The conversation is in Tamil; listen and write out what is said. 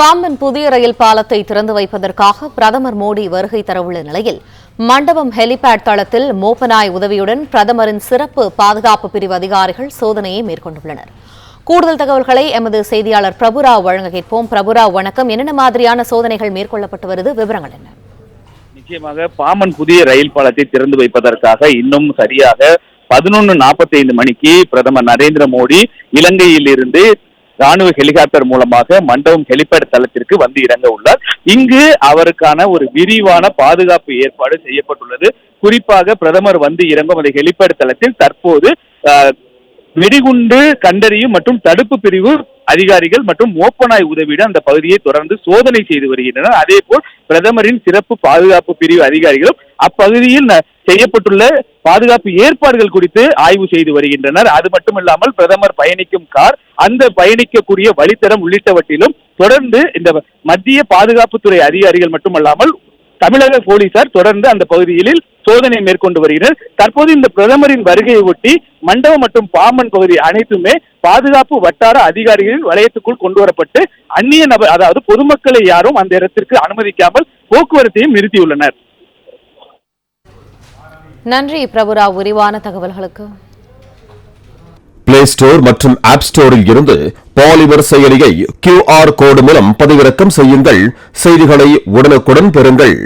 பாம்பன் புதிய ரயில் பாலத்தை திறந்து வைப்பதற்காக பிரதமர் மோடி வருகை தரவுள்ள நிலையில் மண்டபம் ஹெலிபேட் தளத்தில் மோப்பநாய் உதவியுடன் பிரதமரின் சிறப்பு பாதுகாப்பு பிரிவு அதிகாரிகள் சோதனையை மேற்கொண்டுள்ளனர். கூடுதல் தகவல்களை எமது செய்தியாளர் பிரபுராவ் வழங்க கேட்போம். பிரபுராவ், வணக்கம். என்னென்ன மாதிரியான சோதனைகள் மேற்கொள்ளப்பட்டு வருது, விவரங்கள் என்ன? நிச்சயமாக பாம்பன் புதிய ரயில் பாலத்தை திறந்து வைப்பதற்காக இன்னும் சரியாக 11:45 மணிக்கு பிரதமர் நரேந்திர மோடி இலங்கையில் இருந்து ராணுவ ஹெலிகாப்டர் மூலமாக மண்டபம் ஹெலிபேட் தளத்திற்கு வந்து இறங்க உள்ளார். இங்கு அவருக்கான ஒரு விரிவான பாதுகாப்பு ஏற்பாடு செய்யப்பட்டுள்ளது. குறிப்பாக பிரதமர் வந்து இறங்கும் அந்த ஹெலிபேட் தளத்தில் தற்போது வெடிகுண்டு கண்டறியும் மற்றும் தடுப்பு பிரிவு அதிகாரிகள் மற்றும் மோப்பநாய் உதவியுடன் அந்த பகுதியை தொடர்ந்து சோதனை செய்து வருகின்றனர். அதே போல் பிரதமரின் சிறப்பு பாதுகாப்பு பிரிவு அதிகாரிகளும் அப்பகுதியில் செய்யப்பட்டுள்ள பாதுகாப்பு ஏற்பாடுகள் குறித்து ஆய்வு செய்து வருகின்றனர். அது மட்டுமில்லாமல் பிரதமர் பயணிக்கும் கார், அந்த பயணிக்கக்கூடிய வழித்தடம் உள்ளிட்டவற்றிலும் தொடர்ந்து இந்த மத்திய பாதுகாப்புத்துறை அதிகாரிகள் மட்டுமல்லாமல் தமிழக போலீசார் தொடர்ந்து அந்த பகுதியில் சோதனை மேற்கொண்டு வருகின்றனர். தற்போது இந்த பிரதமரின் வருகையை ஒட்டி மண்டபம் மற்றும் பாம்பன் பகுதி அனைத்துமே பாதுகாப்பு வட்டார அதிகாரிகளின் வலயத்துக்குள் கொண்டு வரப்பட்டு அந்நிய நபர், அதாவது பொதுமக்களை யாரும் அந்த இடத்திற்கு அனுமதிக்காமல் போக்குவரத்தையும் நிறுத்தியுள்ளனர். நன்றி பிரபுராவ், விரிவான தகவல்களுக்கு. பிளே ஸ்டோர் மற்றும் ஆப் ஸ்டோரில் இருந்து பாலிமர் செயலியை QR கோடு மூலம் பதிவிறக்கம் செய்யுங்கள். செய்திகளை உடனுக்குடன் பெறுங்கள்.